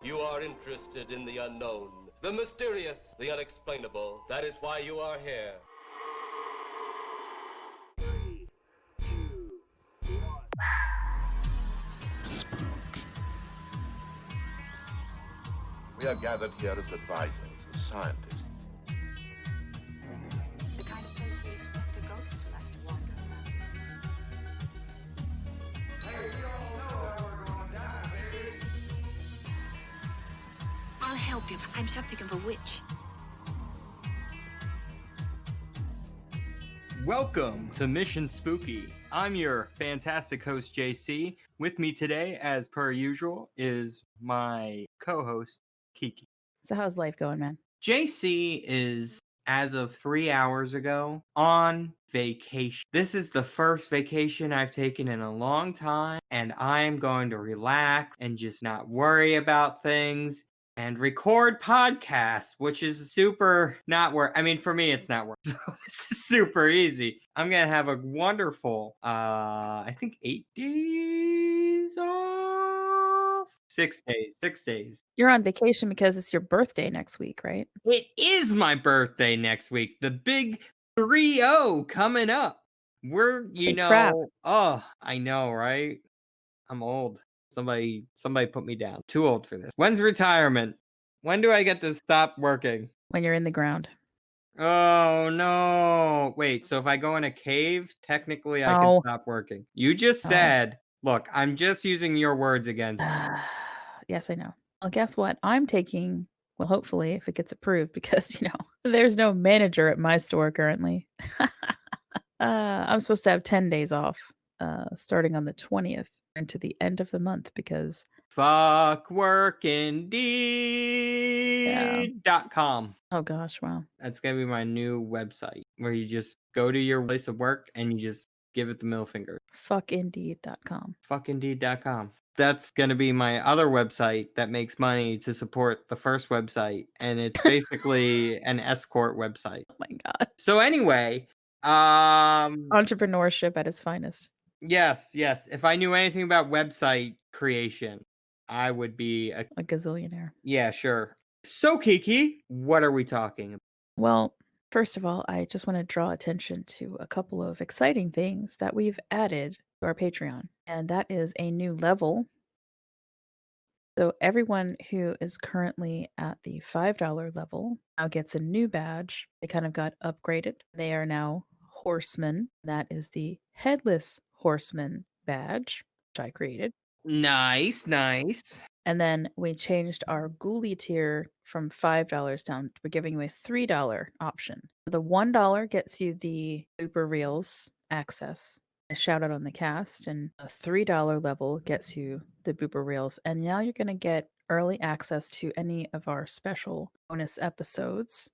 You are interested in the unknown, the mysterious, the unexplainable. That is why you are here. We are gathered here as advisors, as scientists. The kind of place we expect a ghost to like to wander around. Hey, we all know that we're gonna die, baby. I'll help you. I'm something of a witch. Welcome to Mission Spooky. I'm your fantastic host, JC. With me today, as per usual, is my co-host, Kiki. So how's life going, man? JC is, as of 3 hours ago, on vacation. This is the first vacation I've taken in a long time, and I'm going to relax and just not worry about things and record podcasts, which is super not work. I mean, for me, it's not work. So this is super easy. I'm going to have a wonderful, I think 8 days off. 6 days, 6 days. You're on vacation because it's your birthday next week, right? It is my birthday next week. The big 3-0 coming up. We're, Big crap. oh, I know, right? I'm old. Somebody put me down. Too old for this. When's retirement? When do I get to stop working? When you're in the ground. Oh, no. Wait, so if I go in a cave, technically I can Oh. stop working. You just Oh. said, look, I'm just using your words against you. Yes, I know. Well, guess what? I'm taking, well, hopefully, if it gets approved, because, there's no manager at my store currently. I'm supposed to have 10 days off, starting on the 20th into the end of the month because Fuck workindeed.com. oh gosh, wow. That's gonna be my new website where you just go to your place of work and you just give it the middle finger. Fuckindeed.com. Fuckindeed.com. That's gonna be my other website that makes money to support the first website, and it's basically an escort website. Oh my god. So anyway, Entrepreneurship at its finest. yes. If I knew anything about website creation, I would be A gazillionaire. yeah, sure. So Kiki, what are we talking about? Well, first of all, I just want to draw attention to a couple of exciting things that we've added to our Patreon, and that is a new level. So everyone who is currently at the $5 level now gets a new badge. They kind of got upgraded. They are now horsemen. That is the headless horseman badge, which I created. Nice. And then we changed our ghoulie tier from $5 down. We're giving you a $3 option. The $1 gets you the Blooper Reels access, a shout out on the cast, and a $3 level gets you the Blooper Reels. And now you're going to get early access to any of our special bonus episodes.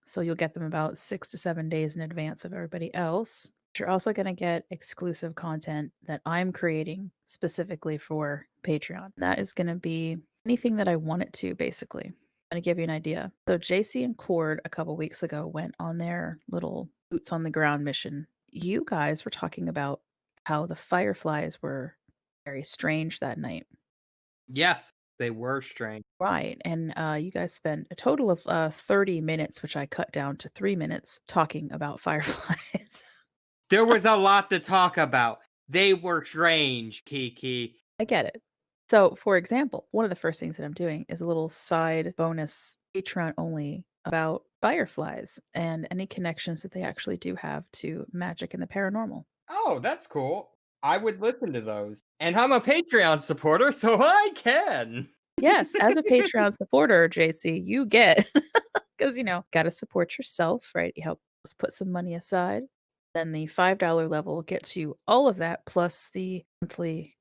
So you'll get them about 6 to 7 days in advance of everybody else. You're also going to get exclusive content that I'm creating specifically for Patreon. That is going to be anything that I want it to, basically. I'm going to give you an idea. So JC and Cord a couple weeks ago went on their little boots on the ground mission. You guys were talking about how the fireflies were very strange that night. Yes, they were strange. Right. And you guys spent a total of 30 minutes, which I cut down to 3 minutes, talking about fireflies. There was a lot to talk about. They were strange, Kiki. I get it. So, for example, one of the first things that I'm doing is a little side bonus Patreon only about fireflies and any connections that they actually do have to magic and the paranormal. Oh, that's cool. I would listen to those. And I'm a Patreon supporter, so I can. Yes, as a Patreon supporter, JC, you get, because, got to support yourself, right? You help us put some money aside. Then the $5 level gets you all of that, plus the monthly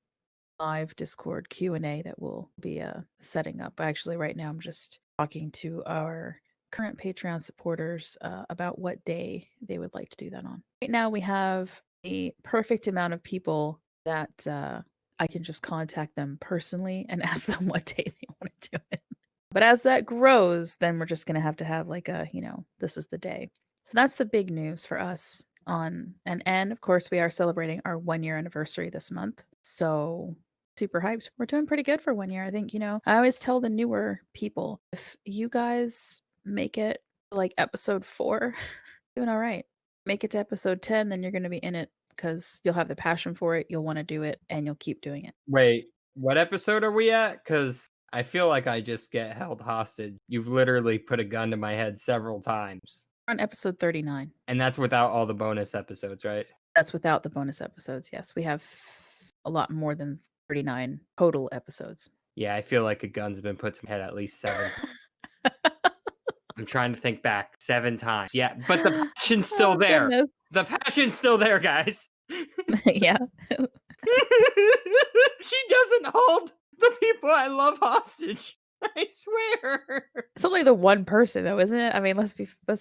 live Discord Q&A that we'll be setting up. Actually, right now I'm just talking to our current Patreon supporters about what day they would like to do that on. Right now we have the perfect amount of people that I can just contact them personally and ask them what day they want to do it. But as that grows, then we're just going to have like a, this is the day. So that's the big news for us and of course we are celebrating our 1-year anniversary this month. So super hyped. We're doing pretty good for 1 year. I think, I always tell the newer people, if you guys make it like episode 4, doing all right. Make it to episode 10, then you're going to be in it because you'll have the passion for it. You'll want to do it and you'll keep doing it. Wait, what episode are we at? Because I feel like I just get held hostage. You've literally put a gun to my head several times. We're on episode 39. And that's without all the bonus episodes, right? That's without the bonus episodes. Yes, we have a lot more than 39 total episodes. Yeah, I feel like a gun's been put to my head at least 7 times. I'm trying to think back 7 times. Yeah, but the passion's still there. Goodness. The passion's still there, guys. Yeah. She doesn't hold the people I love hostage. I swear. It's only the one person though, isn't it? I mean, let's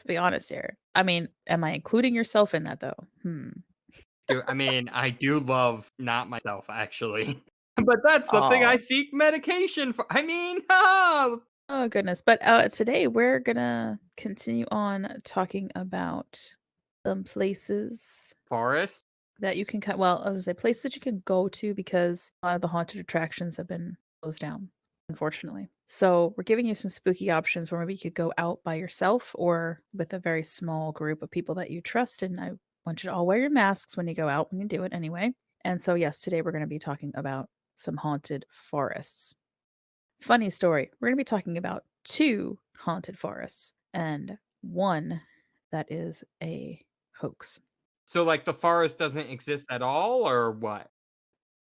be honest here. I mean, am I including yourself in that though? Dude, I mean, I do love not myself actually. But that's something I seek medication for. I mean, Oh goodness. But today we're gonna continue on talking about some places forest. that you can well, I was gonna say places that you can go to because a lot of the haunted attractions have been closed down, unfortunately. So we're giving you some spooky options where maybe you could go out by yourself or with a very small group of people that you trust. And I want you to all wear your masks when you go out, when you do it anyway. And so yes, today we're going to be talking about some haunted forests. Funny story. We're going to be talking about 2 haunted forests and one that is a hoax. So like the forest doesn't exist at all or what?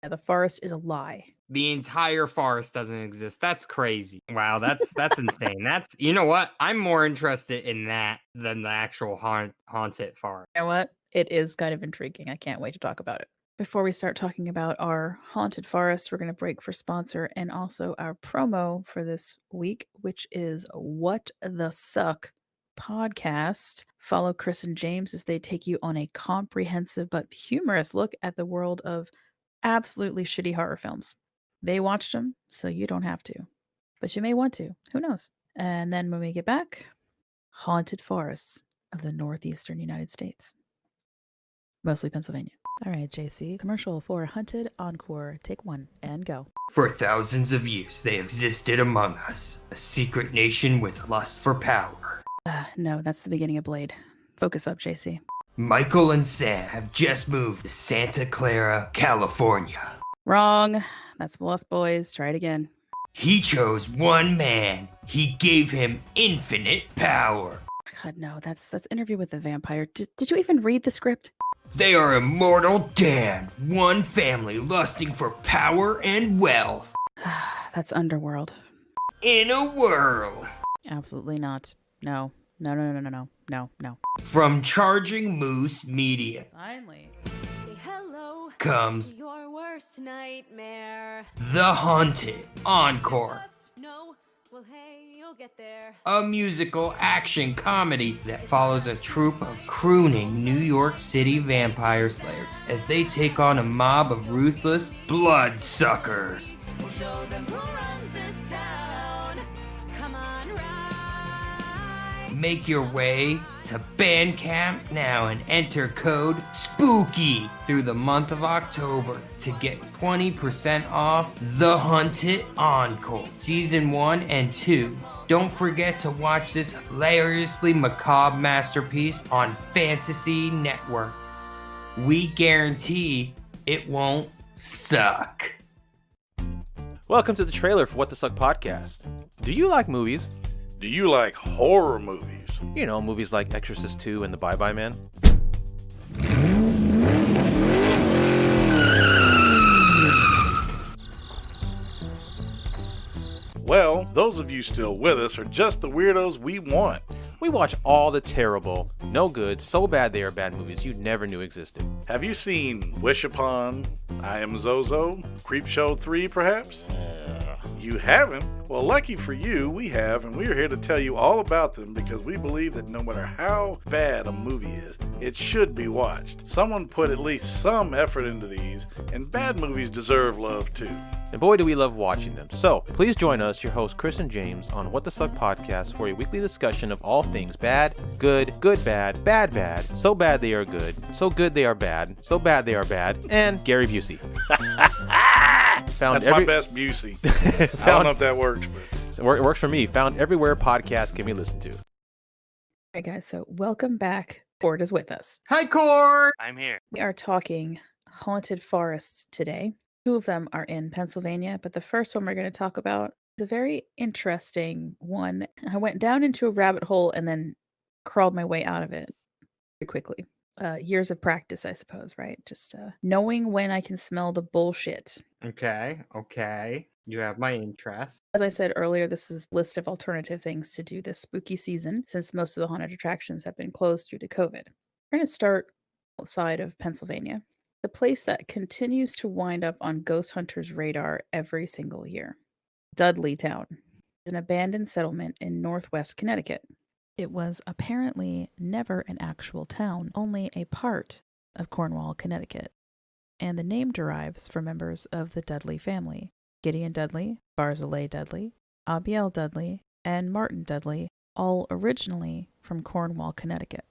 Yeah, the forest is a lie. The entire forest doesn't exist. That's crazy. Wow, that's insane. That's, you know what? I'm more interested in that than the actual haunted forest. You know what? It is kind of intriguing. I can't wait to talk about it. Before we start talking about our haunted forest, we're going to break for sponsor and also our promo for this week, which is What the Suck podcast. Follow Chris and James as they take you on a comprehensive but humorous look at the world of absolutely shitty horror films. They watched them, so you don't have to. But you may want to. Who knows? And then when we get back, haunted forests of the northeastern United States. Mostly Pennsylvania. All right, JC. Commercial for Hunted Encore. Take 1 and go. For thousands of years, they existed among us, a secret nation with lust for power. No, that's the beginning of Blade. Focus up, JC. Michael and Sam have just moved to Santa Clara, California. Wrong. That's Lost Boys. Try it again. He chose one man. He gave him infinite power. God, no. That's Interview with the Vampire. Did you even read the script? They are immortal damned, one family lusting for power and wealth. That's Underworld. In a world. Absolutely not. No. From Charging Moose Media. Finally. Say hello Comes to your worst nightmare. The Haunted Encore. No, well, hey, you'll get there. A musical action comedy that follows a troupe of crooning New York City vampire slayers as they take on a mob of ruthless bloodsuckers. We'll show them who runs this town. Come on, ride. Make your way to Bandcamp now and enter code SPOOKY through the month of October to get 20% off The Hunted Encore Season 1 and 2. Don't forget to watch this hilariously macabre masterpiece on Fantasy Network. We guarantee it won't suck. Welcome to the trailer for What the Suck podcast. Do you like movies? Do you like horror movies? You know, movies like Exorcist 2 and The Bye-Bye Man. Well, those of you still with us are just the weirdos we want. We watch all the terrible, no good, so bad they are bad movies you never knew existed. Have you seen Wish Upon, I Am Zozo, Creepshow 3 perhaps? You haven't? Well, lucky for you, we have, and we're here to tell you all about them because we believe that no matter how bad a movie is, it should be watched. Someone put at least some effort into these, and bad movies deserve love too. And boy, do we love watching them. So, please join us, your hosts Chris and James, on What the Suck podcast for a weekly discussion of all things bad, good, good, bad, bad, bad, so bad they are good, so good they are bad, so bad they are bad, and Gary Busey. Found That's my best Busey. I don't know if that works, but It works for me. Found everywhere podcasts can be listened to. All right, guys. So welcome back. Cord is with us. Hi, Cord. I'm here. We are talking haunted forests today. 2 of them are in Pennsylvania, but the first one we're going to talk about is a very interesting one. I went down into a rabbit hole and then crawled my way out of it very quickly. Years of practice, I suppose, right? Just knowing when I can smell the bullshit. Okay. You have my interest. As I said earlier, this is a list of alternative things to do this spooky season since most of the haunted attractions have been closed due to COVID. We're going to start outside of Pennsylvania, the place that continues to wind up on ghost hunters' radar every single year. Dudleytown is an abandoned settlement in northwest Connecticut. It was apparently never an actual town, only a part of Cornwall, Connecticut. And the name derives from members of the Dudley family: Gideon Dudley, Barzillai Dudley, Abiel Dudley, and Martin Dudley, all originally from Cornwall, Connecticut.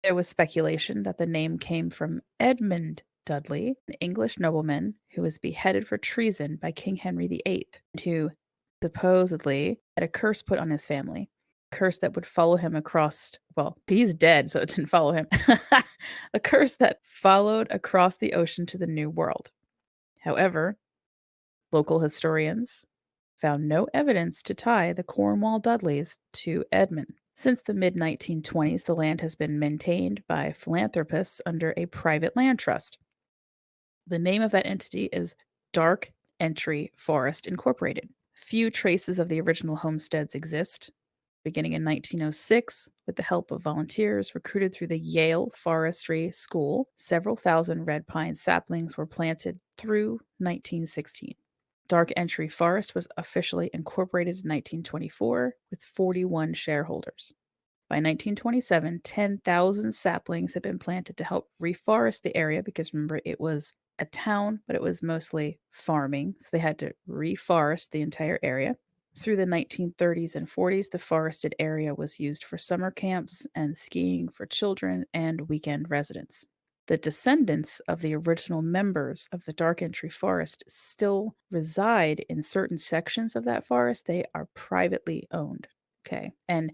There was speculation that the name came from Edmund Dudley, an English nobleman who was beheaded for treason by King Henry VIII, and who supposedly had a curse put on his family. Curse that would follow him across, well, he's dead, so it didn't follow him. A curse that followed across the ocean to the New World. However, local historians found no evidence to tie the Cornwall Dudleys to Edmund. Since the mid-1920s, the land has been maintained by philanthropists under a private land trust. The name of that entity is Dark Entry Forest Incorporated. Few traces of the original homesteads exist. Beginning in 1906, with the help of volunteers recruited through the Yale Forestry School, several thousand red pine saplings were planted through 1916. Dark Entry Forest was officially incorporated in 1924 with 41 shareholders. By 1927, 10,000 saplings had been planted to help reforest the area because, remember, it was a town, but it was mostly farming, so they had to reforest the entire area. Through the 1930s and 40s, the forested area was used for summer camps and skiing for children and weekend residents. The descendants of the original members of the Dark Entry Forest still reside in certain sections of that forest. They are privately owned, okay? And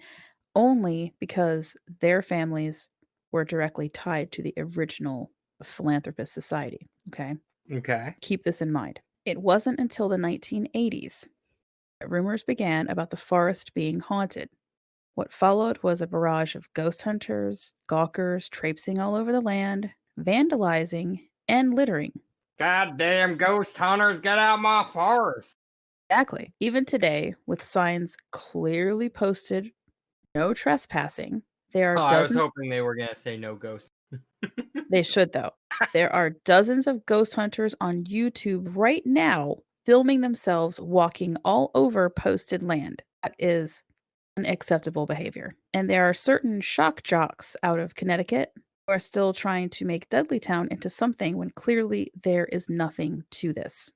only because their families were directly tied to the original philanthropist society, okay? Okay. Keep this in mind. It wasn't until the 1980s that rumors began about the forest being haunted. What followed was a barrage of ghost hunters, gawkers traipsing all over the land, vandalizing, and littering. Goddamn ghost hunters, get out my forest. Exactly. Even today, with signs clearly posted, no trespassing, there are I was dozens... hoping they were going to say no ghost. They should, though. There are dozens of ghost hunters on YouTube right now filming themselves walking all over posted land. That is unacceptable behavior. And there are certain shock jocks out of Connecticut who are still trying to make Dudleytown into something when clearly there is nothing to this.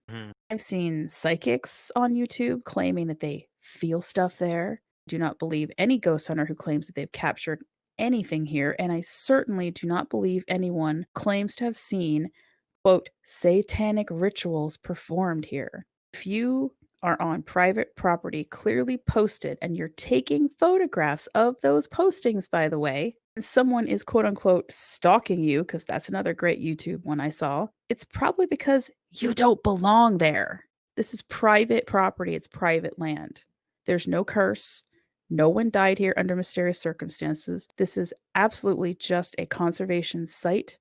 I've seen psychics on YouTube claiming that they feel stuff there. Do not believe any ghost hunter who claims that they've captured anything here, and I certainly do not believe anyone claims to have seen, quote, satanic rituals performed here. If you are on private property clearly posted and you're taking photographs of those postings, by the way, and someone is quote unquote stalking you, because that's another great YouTube one I saw, it's probably because you don't belong there. This is private property. It's private land. There's no curse. No one died here under mysterious circumstances. This is absolutely just a conservation site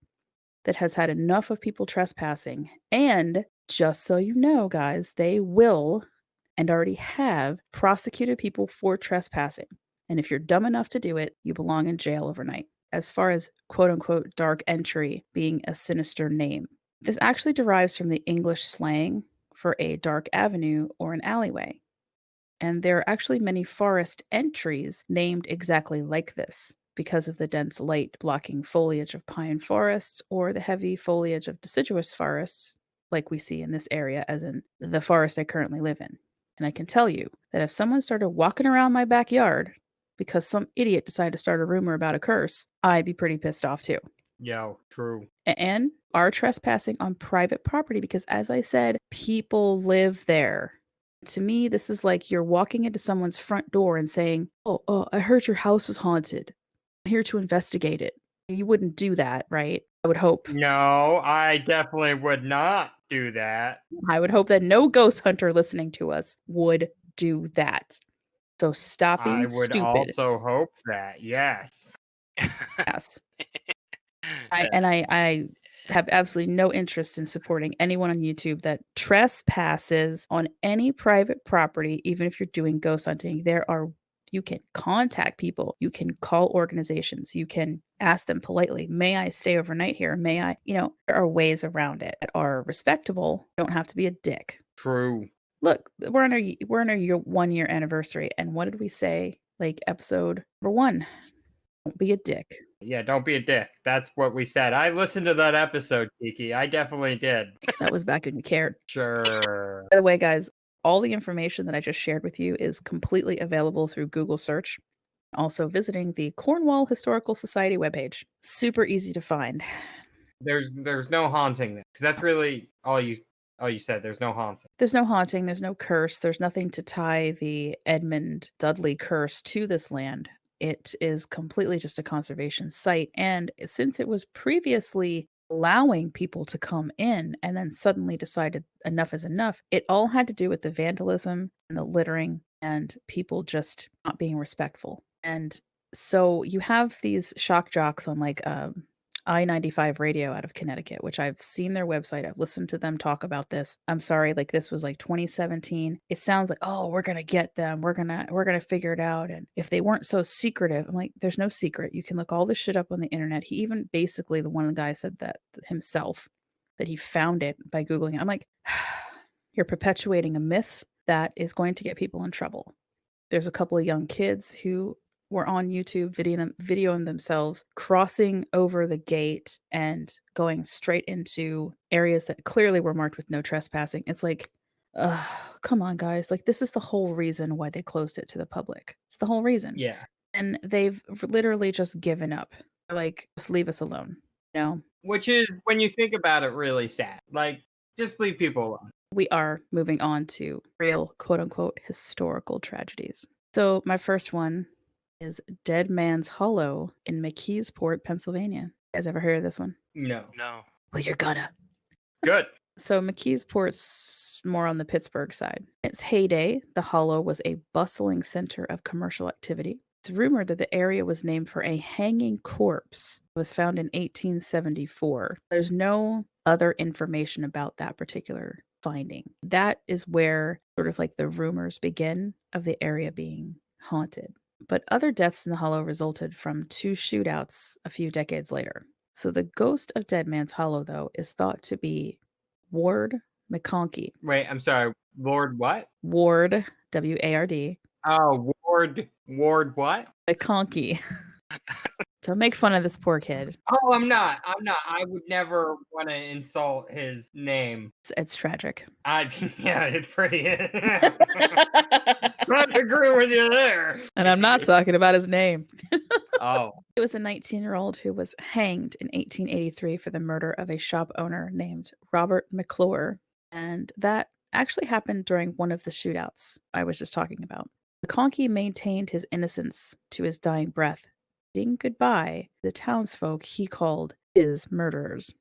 that has had enough of people trespassing. And just so you know, guys, they will and already have prosecuted people for trespassing. And if you're dumb enough to do it, you belong in jail overnight. As far as quote unquote dark entry being a sinister name, this actually derives from the English slang for a dark avenue or an alleyway. And there are actually many forest entries named exactly like this because of the dense light blocking foliage of pine forests or the heavy foliage of deciduous forests, like we see in this area, as in the forest I currently live in. And I can tell you that if someone started walking around my backyard because some idiot decided to start a rumor about a curse, I'd be pretty pissed off too. Yo, true. and are trespassing on private property because, as I said, people live there. To me, this is like you're walking into someone's front door and saying, oh, I heard your house was haunted. I'm here to investigate it. You wouldn't do that, right? I would hope. No, I definitely would not do that. I would hope that no ghost hunter listening to us would do that. So stop being I would stupid. also hope that, yes. Yes. I have absolutely no interest in supporting anyone on YouTube that trespasses on any private property, even if you're doing ghost hunting. You can contact people, you can call organizations, you can ask them politely, may I stay overnight here? May I, there are ways around it that are respectable. You don't have to be a dick. True. Look, we're on our 1 year anniversary, and what did we say? Like episode number 1. Don't be a dick. Yeah, don't be a dick. That's what we said. I listened to that episode, Kiki. I definitely did. That was back when you cared. Sure. By the way, guys, all the information that I just shared with you is completely available through Google search. Also visiting the Cornwall Historical Society webpage. Super easy to find. There's no haunting there. 'Cause that's really all you said. There's no haunting. There's no haunting. There's no curse. There's nothing to tie the Edmund Dudley curse to this land. It is completely just a conservation site. And since it was previously allowing people to come in and then suddenly decided enough is enough, it all had to do with the vandalism and the littering and people just not being respectful. And so you have these shock jocks on like I-95 radio out of Connecticut, which I've seen their website. I've listened to them talk about this. I'm sorry, like this was like 2017. It sounds like, oh, we're gonna get them. We're gonna figure it out. And if they weren't so secretive, I'm like, there's no secret. You can look all this shit up on the internet. He even basically, the one of the guys said that himself, that he found it by Googling it. I'm like, you're perpetuating a myth that is going to get people in trouble. There's a couple of young kids who were on YouTube videoing themselves crossing over the gate and going straight into areas that clearly were marked with no trespassing. It's like, come on, guys. Like, this is the whole reason why they closed it to the public. It's the whole reason. Yeah. And they've literally just given up. They're like, just leave us alone. Which is, when you think about it, really sad. Like, just leave people alone. We are moving on to real, quote unquote, historical tragedies. So my first one is Dead Man's Hollow in McKeesport, Pennsylvania. You guys ever heard of this one? No. Well, you're gonna. Good. So McKeesport's more on the Pittsburgh side. In its heyday, the Hollow was a bustling center of commercial activity. It's rumored that the area was named for a hanging corpse that was found in 1874. There's no other information about that particular finding. That is where sort of like the rumors begin of the area being haunted. But other deaths in the Hollow resulted from 2 shootouts a few decades later. So the ghost of Dead Man's Hollow, though, is thought to be Ward McConkey. Wait, I'm sorry. Lord what? Ward, W-A-R-D. Oh, Ward what? McConkey. Don't make fun of this poor kid. Oh, I'm not. I would never want to insult his name. It's tragic. Yeah, it pretty is. I agree with you there. And I'm not talking about his name. Oh. It was a 19-year-old who was hanged in 1883 for the murder of a shop owner named Robert McClure. And that actually happened during one of the shootouts I was just talking about. McConkey maintained his innocence to his dying breath, bidding goodbye to the townsfolk he called his murderers.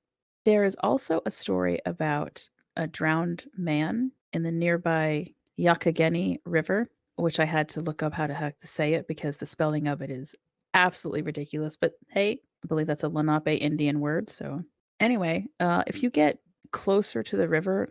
There is also a story about a drowned man in the nearby Yakageni River, which I had to look up how the heck to say it because the spelling of it is absolutely ridiculous. But hey, I believe that's a Lenape Indian word. So anyway, if you get closer to the river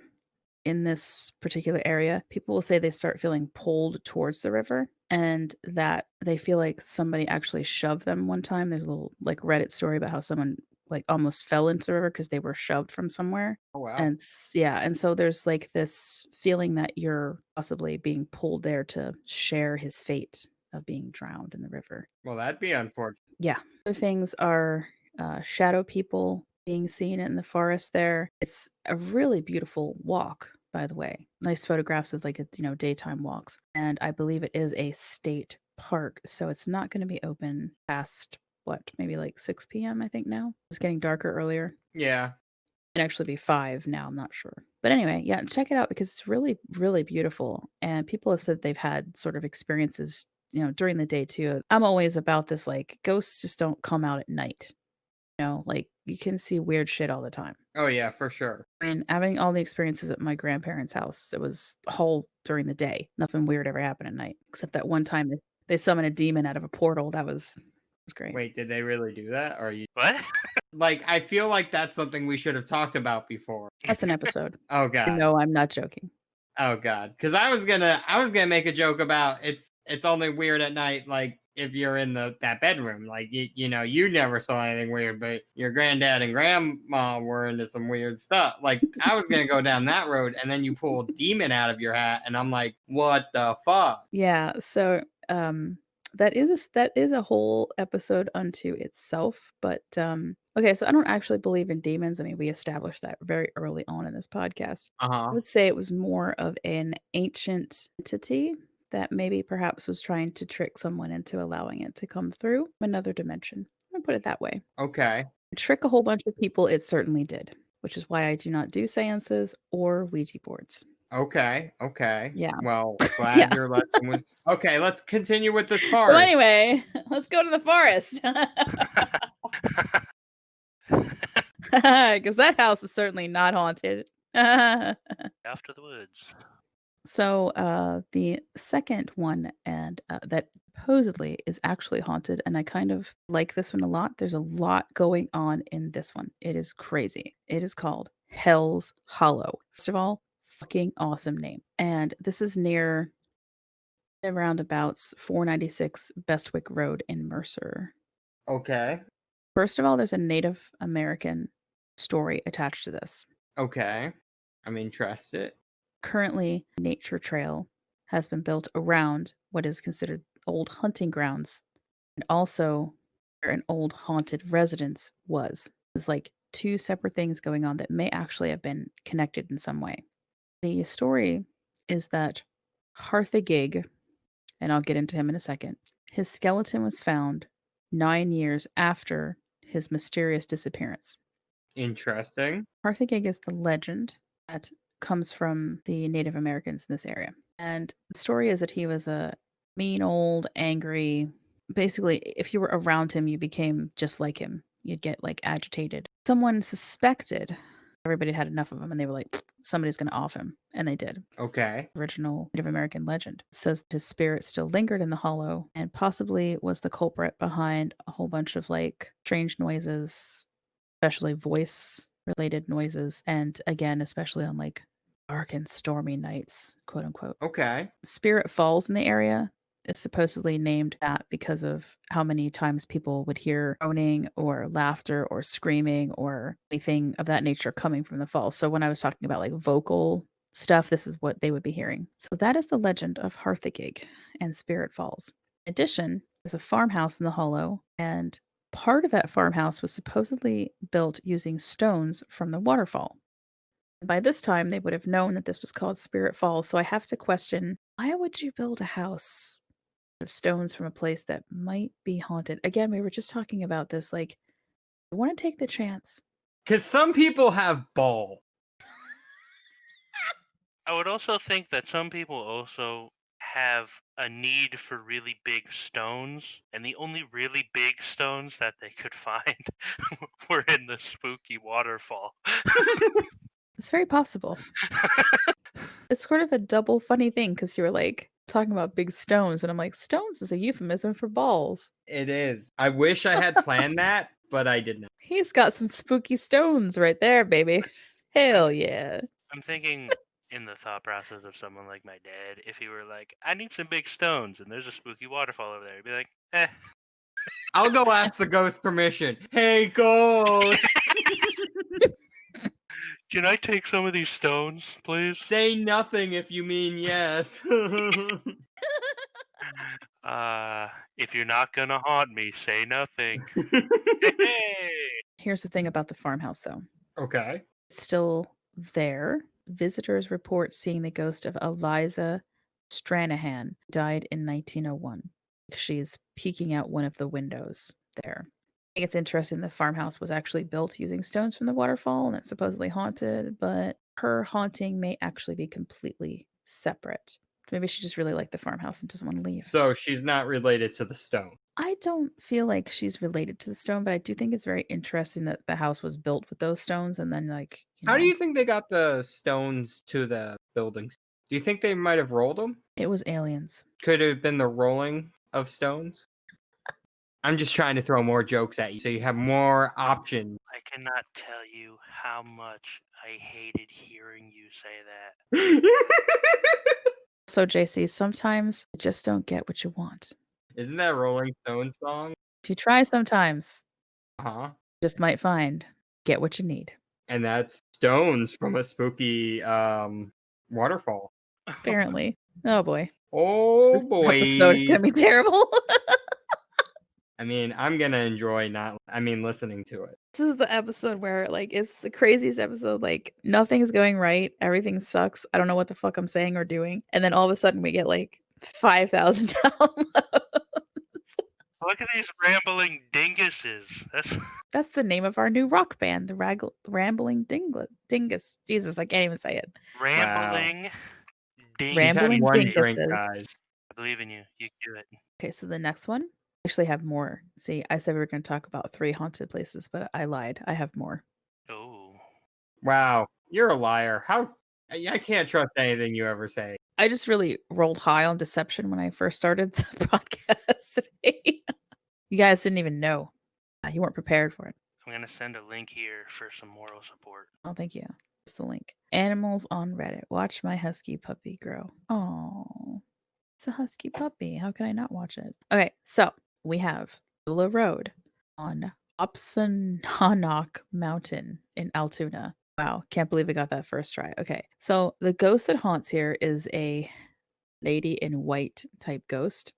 in this particular area, people will say they start feeling pulled towards the river and that they feel like somebody actually shoved them one time. There's a little like Reddit story about how someone like almost fell into the river because they were shoved from somewhere. Oh, wow. And and so there's like this feeling that you're possibly being pulled there to share his fate of being drowned in the river. Well, that'd be unfortunate. Yeah. Other things are shadow people being seen in the forest there. It's a really beautiful walk, by the way. Nice photographs of like, daytime walks. And I believe it is a state park. So it's not going to be open past maybe like 6 p.m. I think now. It's getting darker earlier. Yeah. It'd actually be 5 now, I'm not sure. But anyway, yeah, check it out because it's really, really beautiful. And people have said they've had sort of experiences, during the day too. I'm always about this, like, ghosts just don't come out at night. Like you can see weird shit all the time. Oh yeah, for sure. I mean, having all the experiences at my grandparents' house, it was whole during the day. Nothing weird ever happened at night, except that one time they summoned a demon out of a portal. That was great. Wait, did they really do that? Or are you What? like? I feel like that's something we should have talked about before. That's an episode. Oh god. No, I'm not joking. Oh god. Because I was gonna make a joke about it's only weird at night, like if you're in that bedroom. Like you never saw anything weird, but your granddad and grandma were into some weird stuff. Like I was gonna go down that road, and then you pull a demon out of your hat, and I'm like, what the fuck? Yeah. So that is a whole episode unto itself. But okay, so I don't actually believe in demons. I mean, we established that very early on in this podcast. I would say it was more of an ancient entity that maybe perhaps was trying to trick someone into allowing it to come through another dimension. I'm gonna put it that way. Okay. Trick a whole bunch of people, it certainly did, which is why I do not do seances or Ouija boards. Okay. Yeah. Well, glad your lesson was okay. Let's continue with this part. So anyway, let's go to the forest. Because that house is certainly not haunted. After the woods. So the second one, and that supposedly is actually haunted, and I kind of like this one a lot. There's a lot going on in this one. It is crazy. It is called Hell's Hollow. First of all, fucking awesome name. And this is near roundabouts 496 Bestwick Road in Mercer. Okay. First of all, there's a Native American story attached to this. Okay. I'm interested. Currently, nature trail has been built around what is considered old hunting grounds, and also where an old haunted residence was. There's like two separate things going on that may actually have been connected in some way. The story is that Harthagig, and I'll get into him in a second, his skeleton was found 9 years after his mysterious disappearance. Interesting. Harthagig is the legend that comes from the Native Americans in this area. And the story is that he was a mean, old, angry, basically, if you were around him, you became just like him. You'd get like agitated. Someone suspected everybody had enough of him, and they were like, somebody's going to off him. And they did. Okay. Original Native American legend says that his spirit still lingered in the hollow and possibly was the culprit behind a whole bunch of like strange noises, especially voice related noises. And again, especially on like dark and stormy nights, quote unquote. Okay. Spirit Falls in the area is supposedly named that because of how many times people would hear groaning or laughter or screaming or anything of that nature coming from the falls. So when I was talking about like vocal stuff, this is what they would be hearing. So that is the legend of Harthagig and Spirit Falls. In addition, there's a farmhouse in the hollow, and part of that farmhouse was supposedly built using stones from the waterfall. By this time, they would have known that this was called Spirit Falls. So I have to question, why would you build a house of stones from a place that might be haunted? Again, we were just talking about this. Like, I want to take the chance. Because some people have balls. I would also think that some people also have a need for really big stones, and the only really big stones that they could find were in the spooky waterfall. It's very possible. It's sort of a double funny thing because you were like talking about big stones, and I'm like, stones is a euphemism for balls. It is. I wish I had planned that, but I did not. He's got some spooky stones right there, baby. Hell yeah. I'm thinking in the thought process of someone like my dad, if he were like, I need some big stones, and there's a spooky waterfall over there, he'd be like, eh. I'll go ask the ghost permission. Hey, ghost! Can I take some of these stones, please? Say nothing if you mean yes. If you're not gonna haunt me, say nothing. Hey! Here's the thing about the farmhouse, though. Okay. It's still there. Visitors report seeing the ghost of Eliza Stranahan, died in 1901. She's peeking out one of the windows. there. I think it's interesting the farmhouse was actually built using stones from the waterfall and it's supposedly haunted, but her haunting may actually be completely separate. Maybe she just really liked the farmhouse and doesn't want to leave. So she's not related to the stone. I don't feel like she's related to the stone, but I do think it's very interesting that the house was built with those stones and then like How do you think they got the stones to the buildings? Do you think they might have rolled them? It was aliens. Could it have been the rolling of stones? I'm just trying to throw more jokes at you so you have more options. I cannot tell you how much I hated hearing you say that. So JC, sometimes you just don't get what you want. Isn't that a Rolling Stones song? If you try sometimes, Uh-huh. just might find get what you need. And that's stones from a spooky waterfall. Apparently. Oh boy. Oh This boy. episode is gonna be terrible. I mean, I'm gonna enjoy listening to it. This is the episode where like it's the craziest episode. Like nothing's going right, everything sucks. I don't know what the fuck I'm saying or doing, and then all of a sudden we get like 5,000 downloads. Look at these rambling dinguses. That's the name of our new rock band, the Rambling Dingus. Jesus, I can't even say it. Rambling dinguses. She's had Rambling one drink, dinguses. guys. I believe in you. You can do it. Okay, so the next one. I actually have more. See, I said we were going to talk about 3 haunted places, but I lied. I have more. Oh. Wow, you're a liar. I can't trust anything you ever say. I just really rolled high on deception when I first started the podcast today. You guys didn't even know. You weren't prepared for it. I'm going to send a link here for some moral support. Oh, thank you. Just the link. Animals on Reddit. Watch my husky puppy grow. Oh, it's a husky puppy. How can I not watch it? Okay, so we have Willow Road on Opsonanock Mountain in Altoona. Wow, can't believe I got that first try. Okay, so the ghost that haunts here is a lady in white type ghost.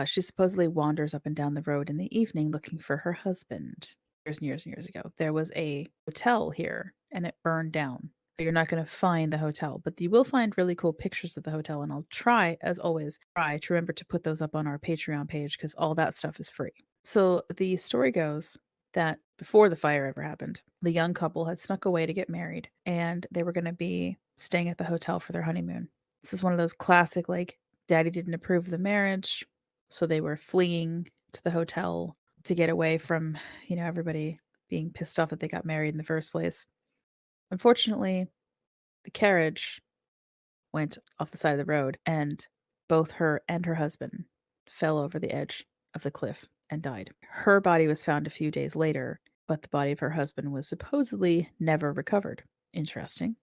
She supposedly wanders up and down the road in the evening looking for her husband. Years and years and years ago, there was a hotel here and it burned down. So you're not going to find the hotel, but you will find really cool pictures of the hotel. And I'll try, as always, to remember to put those up on our Patreon page because all that stuff is free. So the story goes that before the fire ever happened, the young couple had snuck away to get married and they were going to be staying at the hotel for their honeymoon. This is one of those classic, like, daddy didn't approve of the marriage. So they were fleeing to the hotel to get away from, everybody being pissed off that they got married in the first place. Unfortunately, the carriage went off the side of the road and both her and her husband fell over the edge of the cliff and died. Her body was found a few days later, but the body of her husband was supposedly never recovered. Interesting.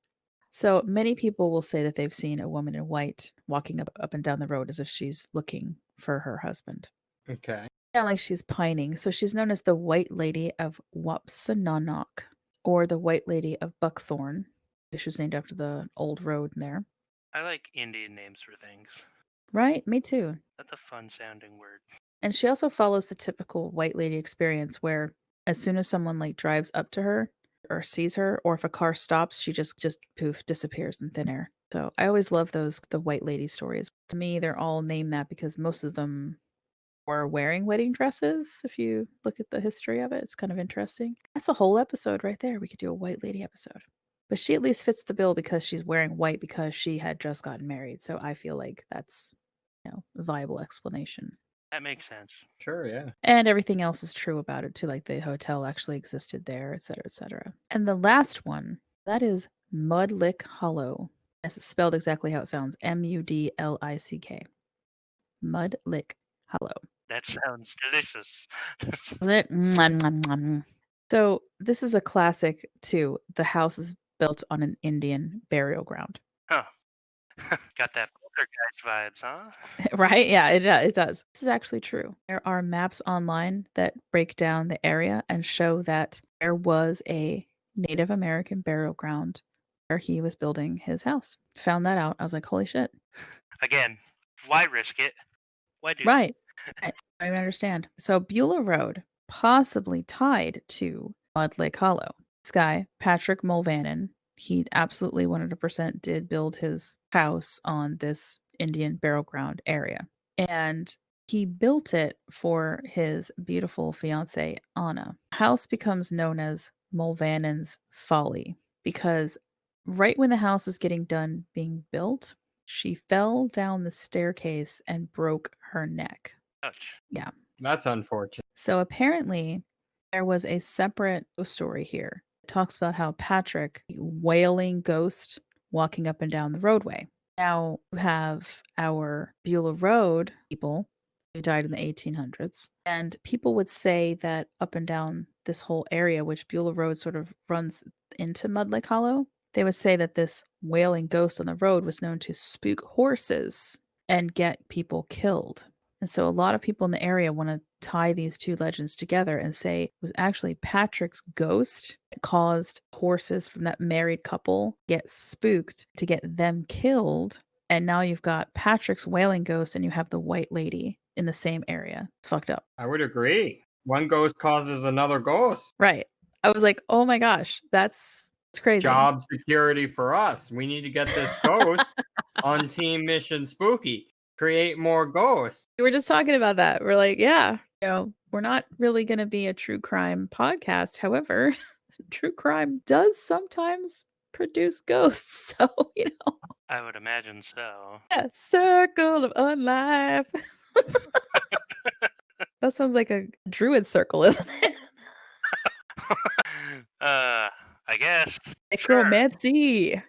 So many people will say that they've seen a woman in white walking up and down the road as if she's looking for her husband. Okay. Yeah, like she's pining. So she's known as the White Lady of Wapsananock or the White Lady of Buckthorn. She was named after the old road there. I like Indian names for things. Right? Me too. That's a fun sounding word. And she also follows the typical White Lady experience where as soon as someone like drives up to her or sees her, or if a car stops, she just poof, disappears in thin air. So I always love the White Lady stories. To me, they're all named that because most of them were wearing wedding dresses. If you look at the history of it, it's kind of interesting. That's a whole episode right there. We could do a White Lady episode. But she at least fits the bill because she's wearing white because she had just gotten married. So I feel like that's, a viable explanation. That makes sense. Sure, yeah. And everything else is true about it too, like the hotel actually existed there, etc., etc. And the last one, that is Mudlick Hollow. It's spelled exactly how it sounds, Mudlick. Mudlick Hollow. That sounds delicious. Is it? Mwah, mwah, mwah. So this is a classic too. The house is built on an Indian burial ground. Huh. Got that poltergeist vibes, huh? Right? Yeah, it does. This is actually true. There are maps online that break down the area and show that there was a Native American burial ground where he was building his house. Found that out. I was like, holy shit. Again, why risk it? Why do Right. I don't even understand. So Beulah Road, possibly tied to Mudlick Hollow. This guy, Patrick Mulvannon, he absolutely 100% did build his house on this Indian burial ground area. And He built it for his beautiful fiancee, Anna. The house becomes known as Mulvannan's Folly because right when the house is getting done being built, she fell down the staircase and broke her neck. Ouch. Yeah. That's unfortunate. So apparently, there was a separate ghost story here. It talks about how Patrick, a wailing ghost, walking up and down the roadway. Now you have our Beulah Road people who died in the 1800s, and people would say that up and down this whole area, which Beulah Road sort of runs into Mudlick Hollow, they would say that this wailing ghost on the road was known to spook horses and get people killed. And so a lot of people in the area want to tie these two legends together and say it was actually Patrick's ghost that caused horses from that married couple get spooked to get them killed. And now you've got Patrick's wailing ghost and you have the white lady in the same area. It's fucked up. I would agree. One ghost causes another ghost. Right. I was like, oh my gosh, it's crazy. Job security for us. We need to get this ghost on Team Mission Spooky. Create more ghosts. We were just talking about that. We're like, yeah, we're not really going to be a true crime podcast. However, true crime does sometimes produce ghosts. So, I would imagine so. Yeah, circle of unlife. That sounds like a druid circle, isn't it? I guess. Necromancy.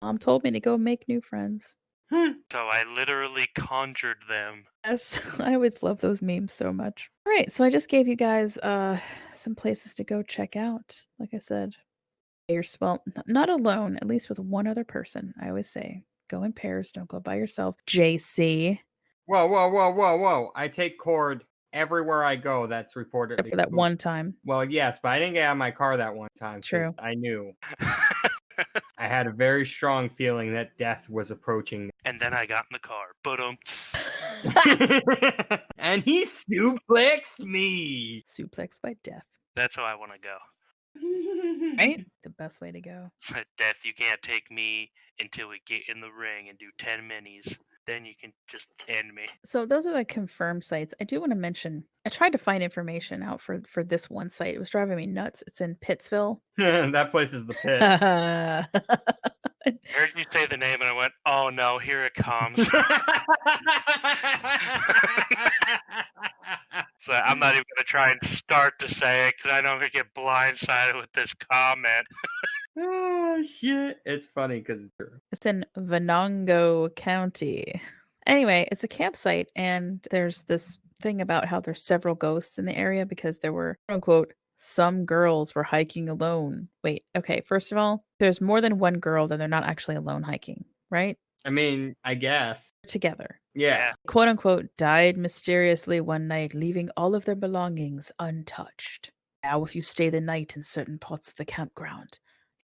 Mom told me to go make new friends. So I literally conjured them. Yes, I always love those memes so much. All right, so I just gave you guys some places to go check out. Like I said, you're not alone, at least with one other person. I always say, go in pairs, don't go by yourself. JC. Whoa. I take cord everywhere I go. That's reported. Except for that one time. Well, yes, but I didn't get out of my car that one time. True. I knew. I had a very strong feeling that death was approaching me. And then I got in the car. And he suplexed me. Suplexed by death. That's how I want to go. Right? The best way to go. Death, you can't take me until we get in the ring and do 10 minis. Then you can just end me. So those are the confirmed sites. I do want to mention, I tried to find information out for this one site. It was driving me nuts. It's in Pittsville. That place is the pit. I heard you say the name and I went, oh no, here it comes. So I'm not even going to try and start to say it because I know I'm going to get blindsided with this comment. Oh, shit. It's funny because it's true. It's in Venango County. Anyway, it's a campsite, and there's this thing about how there's several ghosts in the area because there were, quote unquote, some girls were hiking alone. Wait, okay, first of all, there's more than one girl that they're not actually alone hiking, right? I mean, I guess. Together. Yeah. Quote unquote, died mysteriously one night, leaving all of their belongings untouched. Now, if you stay the night in certain parts of the campground,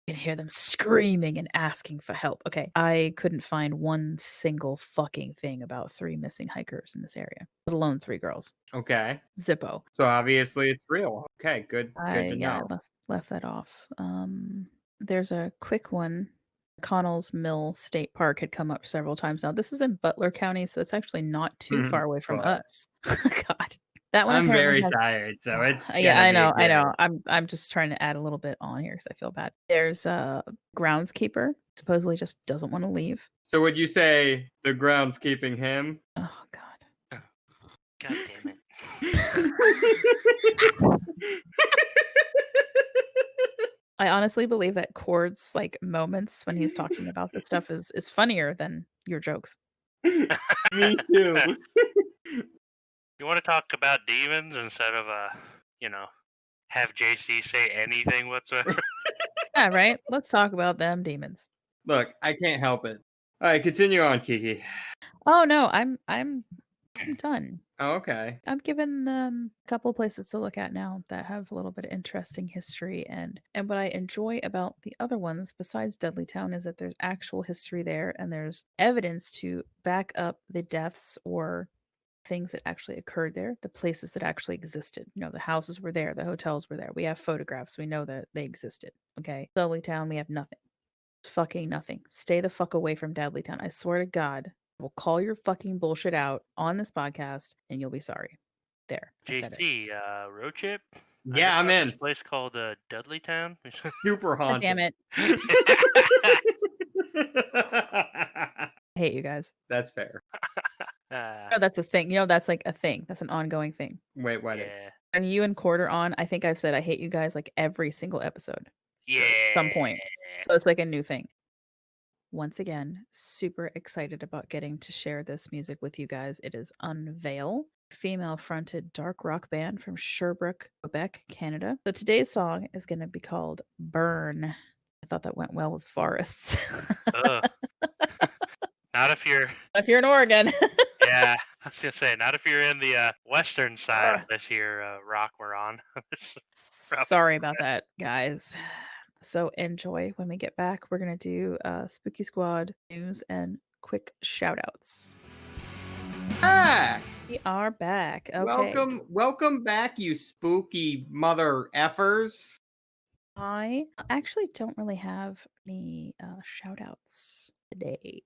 you can hear them screaming and asking for help. Okay, I couldn't find one single fucking thing about 3 missing hikers in this area, let alone 3 girls. Okay. Zippo. So obviously it's real. Okay, good. Good to Yeah, know. I left that off. There's a quick one. Connell's Mill State Park had come up several times now. This is in Butler County, so it's actually not too far away from us. God. That one I'm very apparently has- tired, so it's yeah, I gonna be a know. good- I'm just trying to add a little bit on here because I feel bad. There's a groundskeeper supposedly just doesn't want to leave. So would you say the ground's keeping him? Oh God. God damn it. I honestly believe that Cord's like moments when he's talking about this stuff is funnier than your jokes. Me too. You want to talk about demons instead of, have JC say anything whatsoever? Yeah, right. Let's talk about them demons. Look, I can't help it. All right, continue on, Kiki. Oh no, I'm done. Oh, okay. I'm giving them a couple places to look at now that have a little bit of interesting history, and what I enjoy about the other ones besides Dudleytown is that there's actual history there and there's evidence to back up the deaths or things that actually occurred there, the places that actually existed. The houses were there, the hotels were there. We have photographs. We know that they existed. Okay. Dudleytown, we have nothing. It's fucking nothing. Stay the fuck away from Dudleytown. I swear to God, We'll call your fucking bullshit out on this podcast, and you'll be sorry. There, I said it. JC, road trip? Yeah, I'm This in. place called Dudleytown. Super God damn haunted. I hate you guys. That's fair. No, that's a thing. That's like a thing. That's an ongoing thing. Wait, what? Yeah. And you and Quarter on, I think I've said I hate you guys like every single episode. Yeah. At some point. So it's like a new thing. Once again, super excited about getting to share this music with you guys. It is Unveil, female-fronted dark rock band from Sherbrooke, Quebec, Canada. So today's song is going to be called Burn. I thought that went well with forests. Not if you're in Oregon. Yeah, I was gonna say, not if you're in the western side of this here rock we're on. Sorry about that, guys. So enjoy. When we get back, we're going to do Spooky Squad news and quick shout outs. Ah! We are back. Okay. Welcome back, you spooky mother effers. I actually don't really have any shout outs today.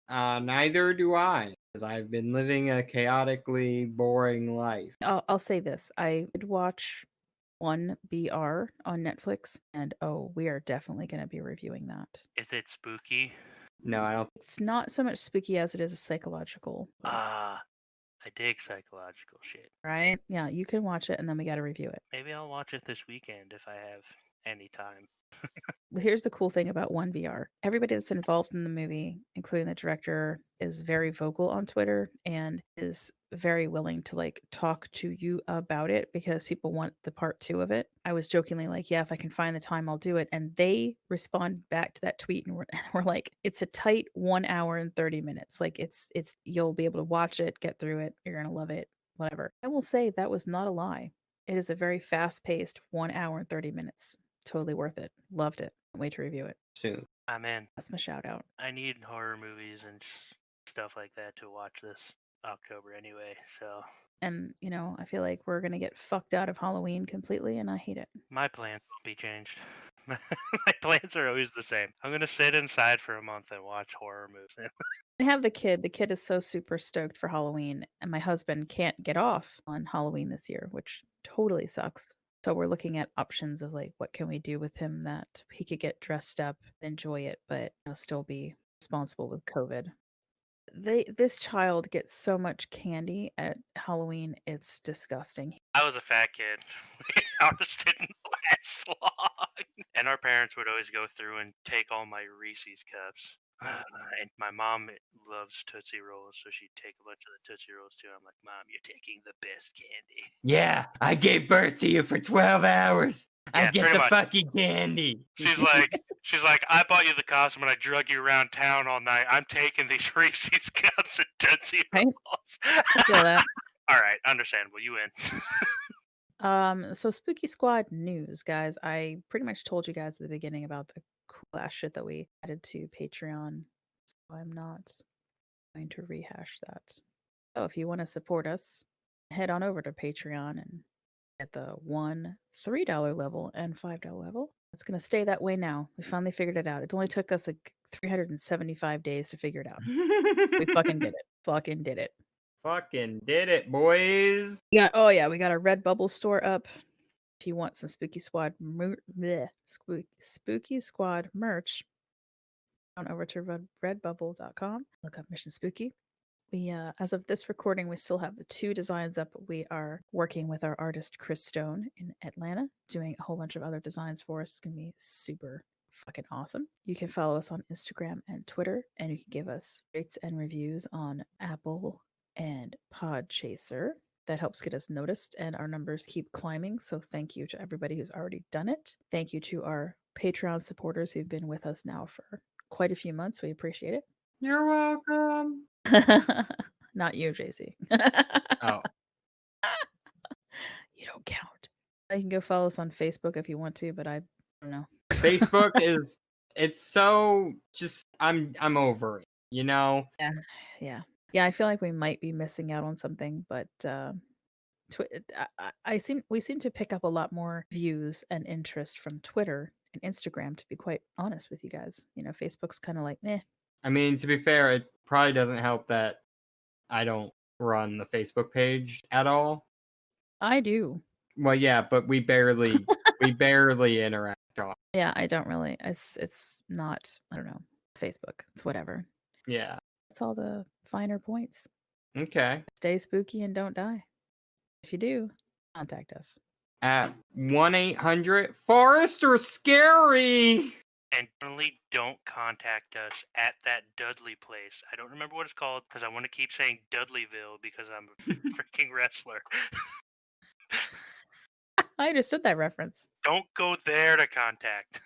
Neither do I, because I've been living a chaotically boring life. I'll say this. I did watch 1BR on Netflix, and we are definitely going to be reviewing that. Is it spooky? No, I don't. It's not so much spooky as it is a psychological. I dig psychological shit. Right? Yeah, you can watch it, and then we got to review it. Maybe I'll watch it this weekend if I have any time. Here's the cool thing about 1BR. Everybody that's involved in the movie, including the director, is very vocal on Twitter and is very willing to like talk to you about it because people want the part 2 of it. I was jokingly like, yeah, if I can find the time, I'll do it. And they respond back to that tweet and we're like, it's a tight 1 hour and 30 minutes. Like it's you'll be able to watch it, get through it. You're going to love it, whatever. I will say that was not a lie. It is a very fast paced 1 hour and 30 minutes. Totally worth it. Loved it. Can't wait to review it soon. I'm in. That's my shout out. I need horror movies and stuff like that to watch this October anyway, so. And, I feel like we're going to get fucked out of Halloween completely, and I hate it. My plans won't be changed. My plans are always the same. I'm going to sit inside for a month and watch horror movies. I have the kid. The kid is so super stoked for Halloween, and my husband can't get off on Halloween this year, which totally sucks. So we're looking at options of like, what can we do with him that he could get dressed up, enjoy it, but still be responsible with COVID. This child gets so much candy at Halloween, it's disgusting. I was a fat kid. Ours didn't last long. And our parents would always go through and take all my Reese's cups. And my mom loves Tootsie Rolls, so she'd take a bunch of the Tootsie Rolls too. I'm like, Mom, you're taking the best candy. Yeah, I gave birth to you for 12 hours. I Yeah, get pretty the much. fucking candy. She's like, I bought you the costume and I drug you around town all night. I'm taking these Reese's cups and Tootsie Right? Rolls. I feel that. All right, understandable. You in. So Spooky Squad news, guys. I pretty much told you guys at the beginning about the cool ass shit that we added to Patreon. So I'm not going to rehash that. So if you want to support us, head on over to Patreon and at the $1, $3 level and $5 level. It's going to stay that way now. We finally figured it out. It only took us like 375 days to figure it out. We fucking did it. Fucking did it. Fucking did it, boys. Yeah. Oh yeah, we got a Redbubble store up. If you want some Spooky Squad Spooky Squad merch, on over to redbubble.com. Look up Mission Spooky. We as of this recording, we still have the 2 designs up. We are working with our artist Chris Stone in Atlanta, doing a whole bunch of other designs for us. It's gonna be super fucking awesome. You can follow us on Instagram and Twitter, and you can give us rates and reviews on Apple and Podchaser. That helps get us noticed, and our numbers keep climbing. So thank you to everybody who's already done it. Thank you to our Patreon supporters who've been with us now for quite a few months. We appreciate it. You're welcome. Not you, JC. Oh. You don't count. You can go follow us on Facebook if you want to, but I don't know. Facebook it's so just I'm over it, Yeah. I feel like we might be missing out on something, but we seem to pick up a lot more views and interest from Twitter and Instagram, to be quite honest with you guys. Facebook's kind of like, I mean, to be fair, it probably doesn't help that I don't run the Facebook page at all. I do. Well, yeah, but we barely interact on. Yeah, I don't really. It's not. I don't know. Facebook. It's whatever. Yeah. It's all the finer points. Okay. Stay spooky and don't die. If you do, contact us. At 1-800 or Scary. And definitely don't contact us at that Dudley place. I don't remember what it's called because I want to keep saying Dudleyville because I'm a freaking wrestler. I understood that reference. Don't go there to contact.